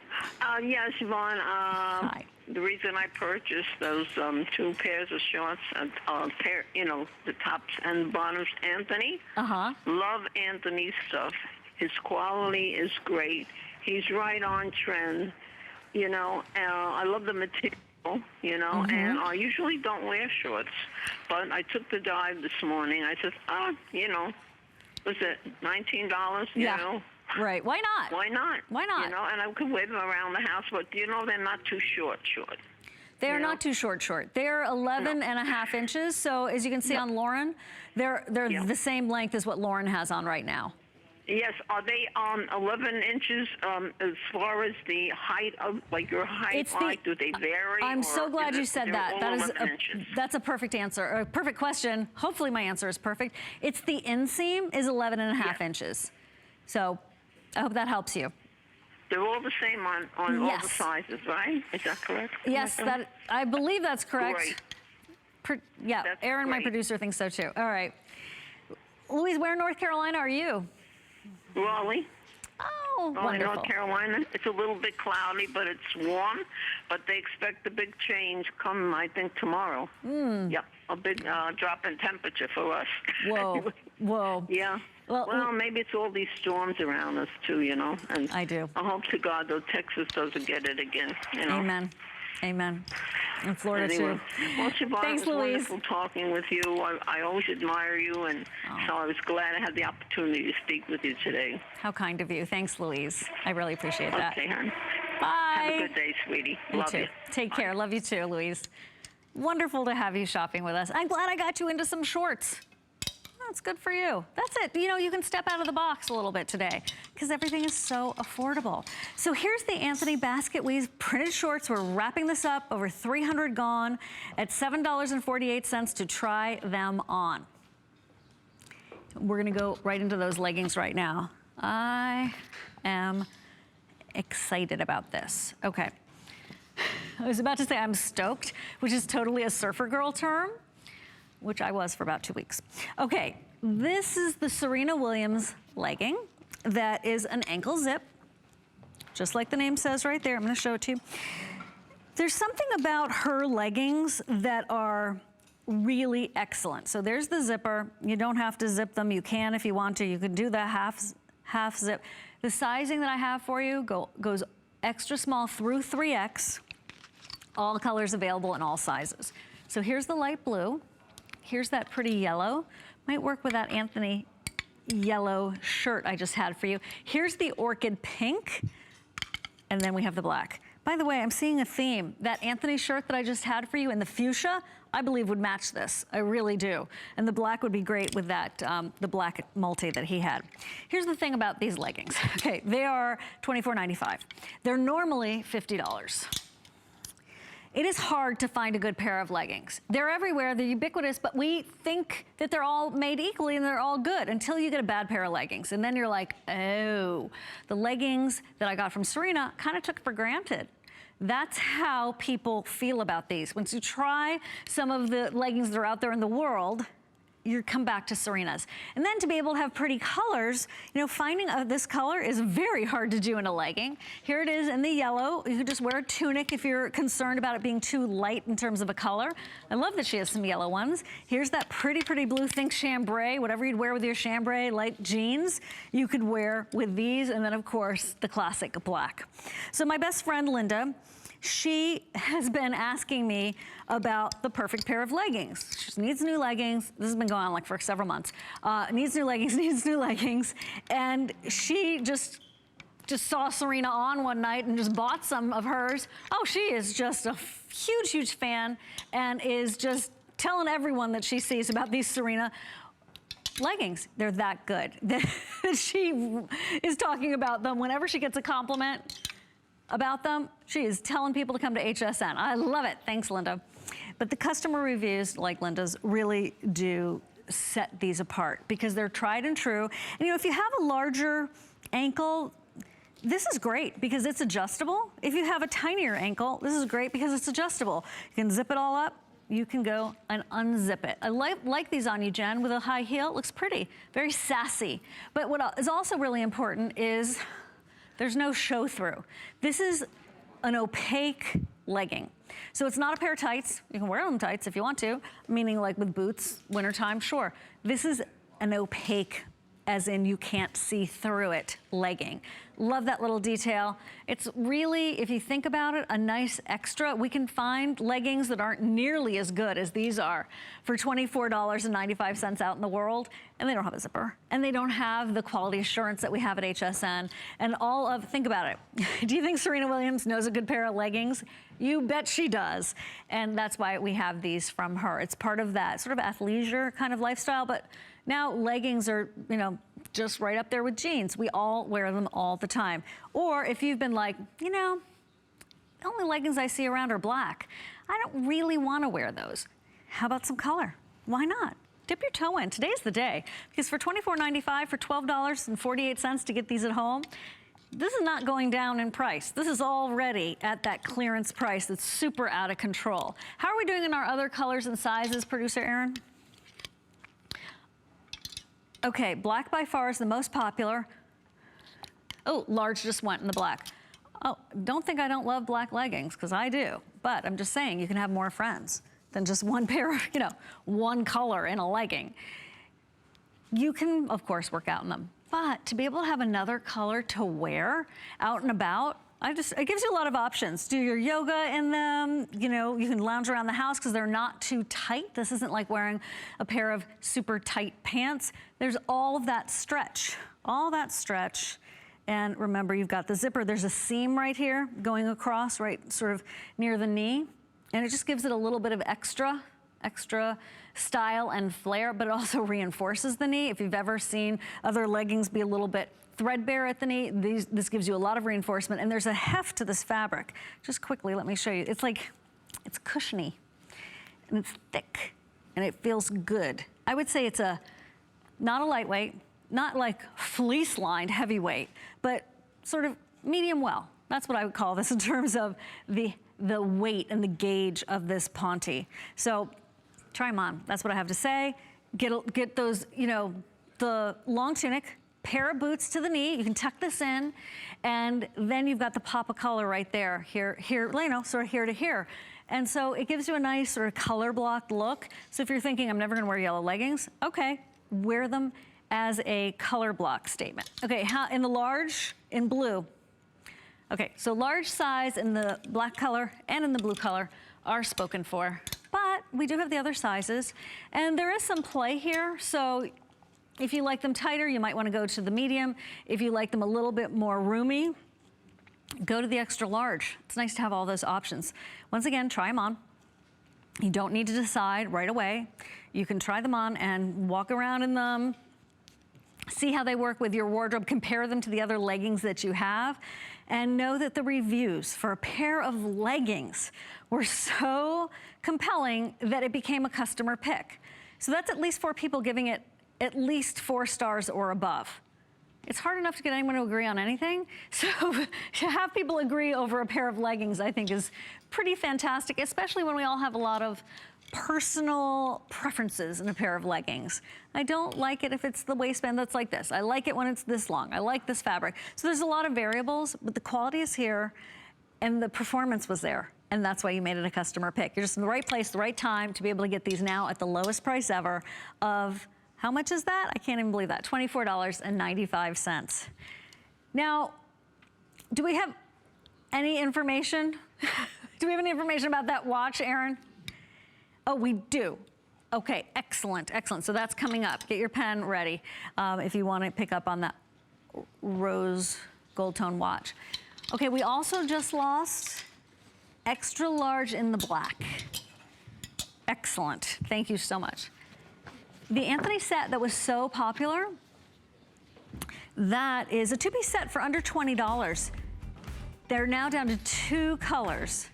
Speaker 2: Hi.
Speaker 4: The reason I purchased those 2 pairs of shorts, the tops and bottoms, Anthony. Love Anthony's stuff. His quality is great. He's right on trend. I love the material. And I usually don't wear shorts, but I took the dive this morning. I said, was it $19?
Speaker 2: Yeah. Right. Why not?
Speaker 4: Why not?
Speaker 2: Why not?
Speaker 4: And I could wear them around the house, but they're not too short.
Speaker 2: They're not too short. They're 11 and a half inches. So as you can see on Lauren, they're the same length as what Lauren has on right now.
Speaker 4: Yes, are they 11 inches as far as the height of, your height? Do they vary?
Speaker 2: I'm so glad you said that. That's a perfect answer, or a perfect question. Hopefully my answer is perfect. It's the inseam is 11 and a half inches. So I hope that helps you.
Speaker 4: They're all the same on all the sizes, right? Is that correct?
Speaker 2: Yes, I believe that's correct.
Speaker 4: Great.
Speaker 2: That's Aaron, my producer, thinks so too. All right. Louise, where in North Carolina are you?
Speaker 4: Raleigh.
Speaker 2: Oh,
Speaker 4: Raleigh,
Speaker 2: wonderful.
Speaker 4: North Carolina. It's a little bit cloudy, but it's warm. But they expect a big change come, I think, tomorrow. Yep, a big drop in temperature for us.
Speaker 2: Whoa, whoa.
Speaker 4: Yeah. Well, maybe it's all these storms around us, too, And
Speaker 2: I do.
Speaker 4: I hope to God, though, Texas doesn't get it again,
Speaker 2: Amen. Amen. And Florida, too.
Speaker 4: Well, Siobhan,
Speaker 2: Thanks,
Speaker 4: it was
Speaker 2: Louise.
Speaker 4: wonderful talking with you. I always admire you, and so I was glad I had the opportunity to speak with you today.
Speaker 2: How kind of you. Thanks, Louise. I really appreciate that.
Speaker 4: Okay, hon.
Speaker 2: Bye.
Speaker 4: Have a good day, sweetie. Love
Speaker 2: too.
Speaker 4: you.
Speaker 2: Take care. Love you, too, Louise. Wonderful to have you shopping with us. I'm glad I got you into some shorts. That's good for you. That's it. You can step out of the box a little bit today because everything is so affordable. So here's the Anthony basket weave printed shorts. We're wrapping this up, over 300 gone at $7.48 to try them on. We're gonna go right into those leggings right now. I am excited about this. Okay. I was about to say I'm stoked, which is totally a surfer girl term, which I was for about 2 weeks. Okay, this is the Serena Williams legging that is an ankle zip, just like the name says right there. I'm gonna show it to you. There's something about her leggings that are really excellent. So there's the zipper. You don't have to zip them. You can if you want to. You can do the half zip. The sizing that I have for you goes extra small through 3X. All colors available in all sizes. So here's the light blue. Here's that pretty yellow. Might work with that Anthony yellow shirt I just had for you. Here's the orchid pink, and then we have the black. By the way, I'm seeing a theme. That Anthony shirt that I just had for you in the fuchsia, I believe would match this. I really do. And the black would be great with that, the black multi that he had. Here's the thing about these leggings. Okay, they are $24.95. They're normally $50. It is hard to find a good pair of leggings. They're everywhere, they're ubiquitous, but we think that they're all made equally and they're all good until you get a bad pair of leggings. And then you're like, oh, the leggings that I got from Serena kind of took for granted. That's how people feel about these. Once you try some of the leggings that are out there in the world, you come back to Serena's. And then to be able to have pretty colors, you know, finding this color is very hard to do in a legging. Here it is in the yellow. You could just wear a tunic if you're concerned about it being too light in terms of a color. I love that she has some yellow ones. Here's that pretty, pretty blue, think chambray, whatever you'd wear with your chambray light jeans, you could wear with these. And then of course, the classic black. So my best friend, Linda, she has been asking me about the perfect pair of leggings. She needs new leggings. This has been going on like for several months. Needs new leggings. And she just saw Serena on one night and just bought some of hers. Oh, she is just a huge, huge fan and is just telling everyone that she sees about these Serena leggings. They're that good. She is talking about them whenever she gets a compliment about them. She is telling people to come to HSN. I love it. Thanks, Linda. But the customer reviews, like Linda's, really do set these apart because they're tried and true. And you know, if you have a larger ankle, this is great because it's adjustable. If you have a tinier ankle, this is great because it's adjustable. You can zip it all up. You can go and unzip it. I like these on you, Jen, with a high heel. It looks pretty, very sassy. But what is also really important is there's no show through. This is an opaque legging. So it's not a pair of tights. You can wear them tights if you want to, meaning like with boots, wintertime, sure. This is an opaque, as in you can't see through it, legging. Love that little detail. It's really, if you think about it, a nice extra. We can find leggings that aren't nearly as good as these are for $24.95 out in the world, and they don't have a zipper, and they don't have the quality assurance that we have at HSN, and all of, think about it. Do you think Serena Williams knows a good pair of leggings? You bet she does, and that's why we have these from her. It's part of that sort of athleisure kind of lifestyle, but now leggings are, you know, just right up there with jeans. We all wear them all the time. Or if you've been like, you know, the only leggings I see around are black. I don't really want to wear those. How about some color? Why not? Dip your toe in. Today's the day. Because for $24.95, for $12.48 to get these at home, this is not going down in price. This is already at that clearance price that's super out of control. How are we doing in our other colors and sizes, producer Aaron? Okay, black by far is the most popular. Oh, large just went in the black. Oh, don't think I don't love black leggings, because I do. But I'm just saying, you can have more friends than just one pair, you know, one color in a legging. You can, of course, work out in them. But to be able to have another color to wear out and about, it gives you a lot of options. Do your yoga in them, you know, you can lounge around the house because they're not too tight. This isn't like wearing a pair of super tight pants. There's all of that stretch, And remember, you've got the zipper. There's a seam right here going across, right sort of near the knee. And it just gives it a little bit of extra style and flair, but it also reinforces the knee. If you've ever seen other leggings be a little bit threadbare at the knee, this gives you a lot of reinforcement, and there's a heft to this fabric. Just quickly, let me show you. It's like, it's cushiony, and it's thick, and it feels good. I would say it's not a lightweight, not like fleece-lined heavyweight, but sort of medium well. That's what I would call this in terms of the weight and the gauge of this Ponte. So try them on. That's what I have to say. Get those, you know, the long tunic, pair of boots to the knee. You can tuck this in, and then you've got the pop of color right there, here, you know, sort of here to here. And so it gives you a nice sort of color blocked look. So if you're thinking, I'm never gonna wear yellow leggings, okay, wear them as a color block statement. Okay, in the large, in blue. Okay, so large size in the black color and in the blue color are spoken for. But we do have the other sizes, and there is some play here. So if you like them tighter, you might want to go to the medium. If you like them a little bit more roomy, go to the extra large. It's nice to have all those options. Once again, try them on. You don't need to decide right away. You can try them on and walk around in them, see how they work with your wardrobe, compare them to the other leggings that you have, and know that the reviews for a pair of leggings were so compelling that it became a customer pick. So that's at least 4 people giving it at least 4 stars or above. It's hard enough to get anyone to agree on anything. So to have people agree over a pair of leggings, I think is pretty fantastic, especially when we all have a lot of personal preferences in a pair of leggings. I don't like it if it's the waistband that's like this. I like it when it's this long. I like this fabric. So there's a lot of variables, but the quality is here and the performance was there. And that's why you made it a customer pick. You're just in the right place, the right time to be able to get these now at the lowest price ever of, how much is that? I can't even believe that, $24.95. Now, do we have any information? Do we have any information about that watch, Erin? Oh, we do. Okay, excellent, excellent. So that's coming up. Get your pen ready if you want to pick up on that rose gold tone watch. Okay, we also just lost extra large in the black. Excellent, thank you so much. The Antler set that was so popular, that is a 2-piece set for under $20. They're now down to 2 colors.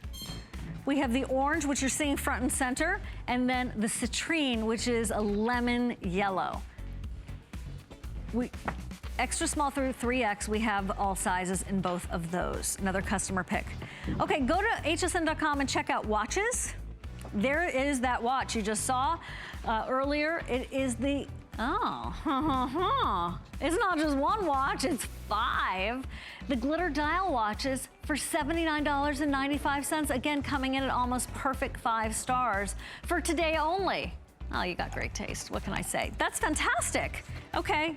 Speaker 2: We have the orange, which you're seeing front and center, and then the citrine, which is a lemon yellow. Extra small through 3X, we have all sizes in both of those. Another customer pick. Okay, go to hsn.com and check out watches. There is that watch you just saw earlier. It is the, it's not just 1 watch, it's 5. The glitter dial watches for $79.95. Again, coming in at almost perfect 5 stars for today only. Oh, you got great taste. What can I say? That's fantastic. Okay,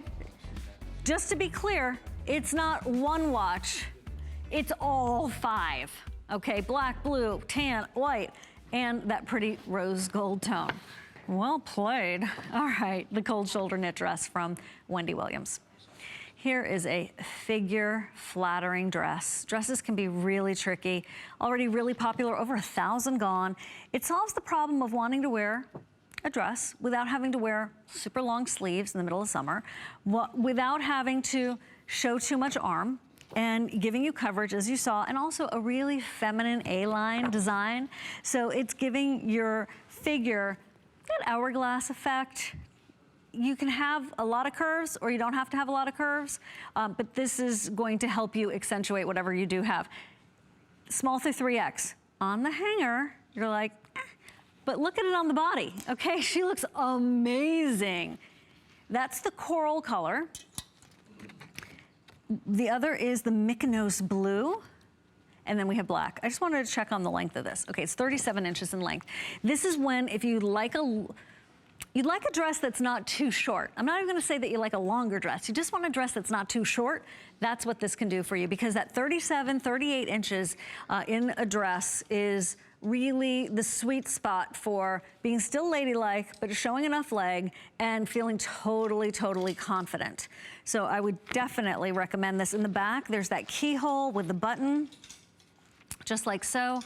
Speaker 2: just to be clear, it's not 1 watch, it's all 5. Okay, black, blue, tan, white, and that pretty rose gold tone. Well played. All right, the cold shoulder knit dress from Wendy Williams. Here is a figure flattering dress. Dresses can be really tricky, already really popular, over 1,000 gone. It solves the problem of wanting to wear a dress without having to wear super long sleeves in the middle of summer, without having to show too much arm, and giving you coverage, as you saw, and also a really feminine A-line design. So it's giving your figure that hourglass effect. You can have a lot of curves, or you don't have to have a lot of curves, but this is going to help you accentuate whatever you do have. Small through 3X. On the hanger, you're like, eh. But look at it on the body, okay? She looks amazing. That's the coral color. The other is the Mykonos blue, and then we have black. I just wanted to check on the length of this. Okay, it's 37 inches in length. This is when, if you like you'd like a dress that's not too short. I'm not even gonna say that you like a longer dress. You just want a dress that's not too short. That's what this can do for you, because that 37, 38 inches in a dress is really the sweet spot for being still ladylike, but showing enough leg and feeling totally, totally confident. So I would definitely recommend this. In the back, there's that keyhole with the button, just like so,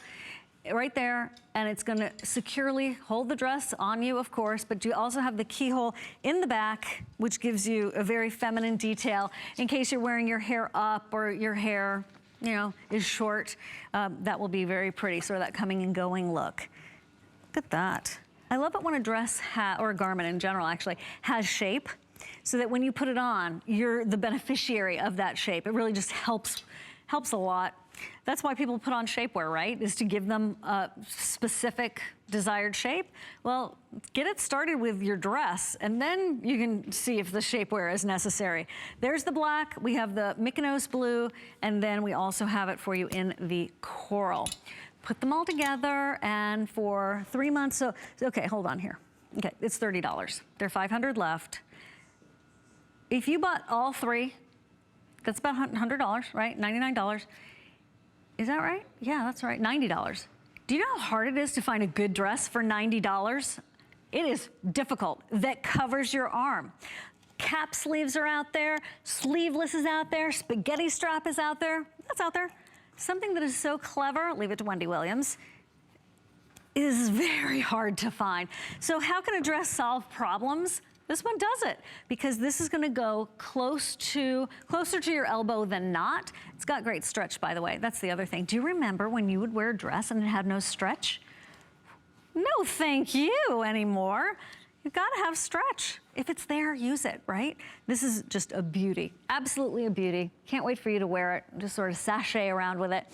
Speaker 2: right there, and it's gonna securely hold the dress on you, of course, but you also have the keyhole in the back, which gives you a very feminine detail in case you're wearing your hair up or your hair, you know, is short. That will be very pretty, sort of that coming and going look. Look at that. I love it when a dress or a garment in general actually has shape, so that when you put it on, you're the beneficiary of that shape. It really just helps a lot. That's why people put on shapewear, right? Is to give them a specific desired shape. Well, get it started with your dress, and then you can see if the shapewear is necessary. There's the black, we have the Mykonos blue, and then we also have it for you in the coral. Put them all together, and for 3 months, so okay, hold on here. Okay, it's $30. There are 500 left. If you bought all 3, that's about $100, right? $99. Is that right? Yeah, that's right, $90. Do you know how hard it is to find a good dress for $90? It is difficult, that covers your arm. Cap sleeves are out there, sleeveless is out there, spaghetti strap is out there, that's out there. something that is so clever, leave it to Wendy Williams, is very hard to find. So how can a dress solve problems? This one does it, because this is gonna go closer to your elbow than not. It's got great stretch, by the way. That's the other thing. Do you remember when you would wear a dress and it had no stretch? No, thank you anymore. You've gotta have stretch. If it's there, use it, right? This is just a beauty, absolutely a beauty. Can't wait for you to wear it, just sort of sashay around with it.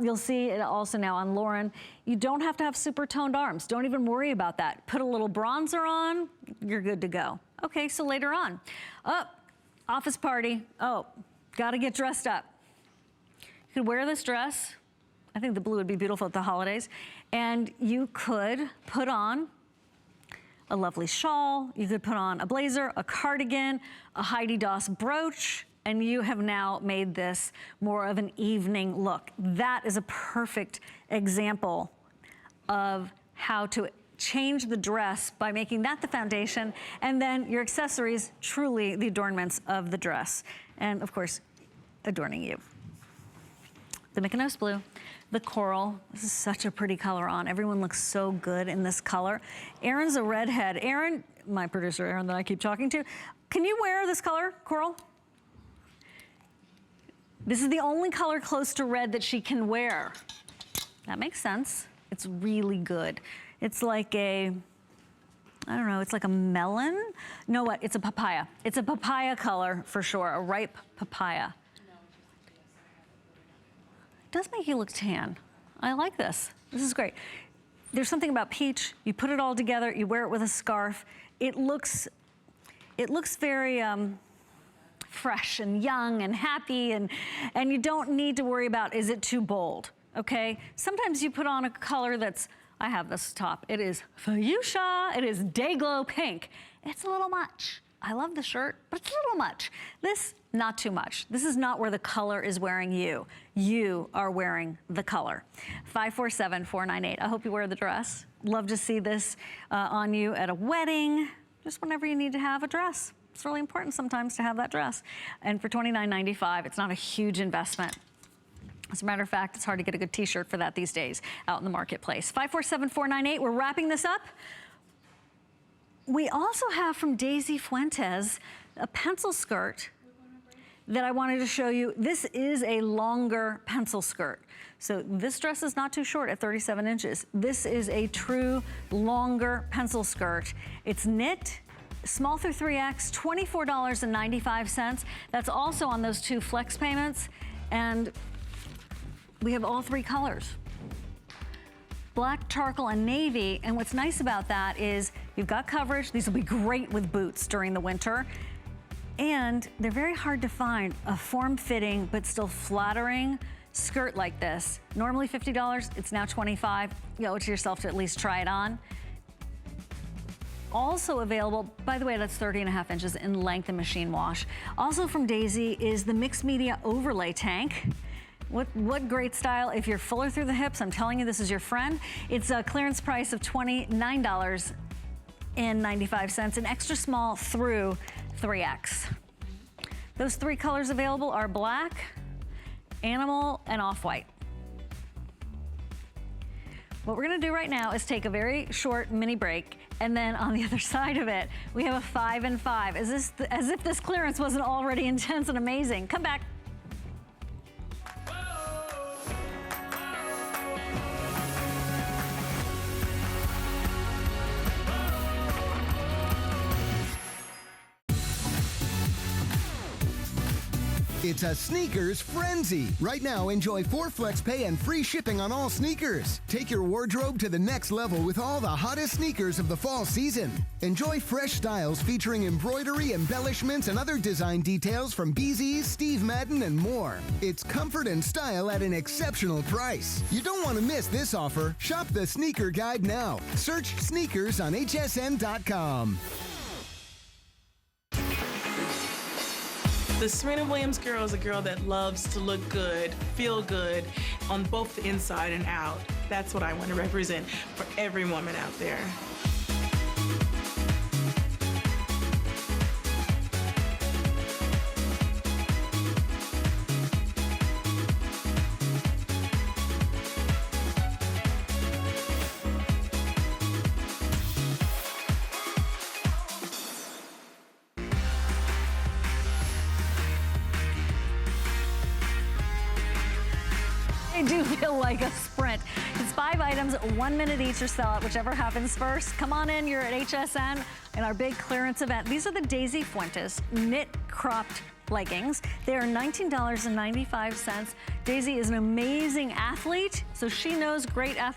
Speaker 2: You'll see it also now on Lauren. You don't have to have super toned arms. Don't even worry about that. Put a little bronzer on, you're good to go. Okay, so later on. Office party. Oh, gotta get dressed up. You could wear this dress. I think the blue would be beautiful at the holidays. And you could put on a lovely shawl, you could put on a blazer, a cardigan, a Heidi Daus brooch, and you have now made this more of an evening look. That is a perfect example of how to change the dress by making that the foundation, and then your accessories truly the adornments of the dress. And of course, adorning you. The Mykonos blue, the coral. This is such a pretty color on. Everyone looks so good in this color. Erin's a redhead. Erin, my producer Erin that I keep talking to, can you wear this color, coral? This is the only color close to red that she can wear. That makes sense. It's really good. It's like a, I don't know, it's like a melon? No, what? It's a papaya. It's a papaya color for sure, a ripe papaya. Does make you look tan. I like this. This is great. There's something about peach. You put it all together, you wear it with a scarf. It looks very fresh and young and happy, and you don't need to worry about, is it too bold, okay? Sometimes you put on a color that's, I have this top. It is fuchsia, it is day glow pink. It's a little much. I love the shirt, but it's a little much. This, not too much. This is not where the color is wearing you. You are wearing the color. 547-498. I hope you wear the dress. Love to see this on you at a wedding, just whenever you need to have a dress. It's really important sometimes to have that dress. And for $29.95, it's not a huge investment. As a matter of fact, it's hard to get a good t-shirt for that these days out in the marketplace. 547-498, we're wrapping this up. We also have from Daisy Fuentes a pencil skirt that I wanted to show you. This is a longer pencil skirt. So this dress is not too short at 37 inches. This is a true longer pencil skirt. It's knit, small through 3X, $24.95. That's also on those 2 flex payments. And we have all 3 colors. Black, charcoal, and navy. And what's nice about that is you've got coverage. These will be great with boots during the winter. And they're very hard to find a form-fitting but still flattering skirt like this. Normally $50, it's now $25. You owe it to yourself to at least try it on. Also available, by the way, that's 30.5 inches in length and machine wash. Also from Daisy is the mixed media overlay tank. What great style. If you're fuller through the hips, I'm telling you, this is your friend. It's a clearance price of $29.95, an extra small through 3X. Those 3 colors available are black, animal, and off-white. What we're gonna do right now is take a very short mini break, and then on the other side of it, we have a 5 and 5. As if this clearance wasn't already intense and amazing. Come back.
Speaker 5: It's a sneakers frenzy. Right now, enjoy 4 flex pay and free shipping on all sneakers. Take your wardrobe to the next level with all the hottest sneakers of the fall season. Enjoy fresh styles featuring embroidery, embellishments, and other design details from BZ's, Steve Madden, and more. It's comfort and style at an exceptional price. You don't want to miss this offer. Shop the Sneaker Guide now. Search sneakers on hsn.com.
Speaker 6: The Serena Williams girl is a girl that loves to look good, feel good on both the inside and out. That's what I want to represent for every woman out there.
Speaker 2: They do feel like a sprint. It's 5 items, 1 minute each or sell out, whichever happens first. Come on in, you're at HSN in our big clearance event. These are the Daisy Fuentes knit cropped leggings. They are $19.95. Daisy is an amazing athlete, so she knows great athletic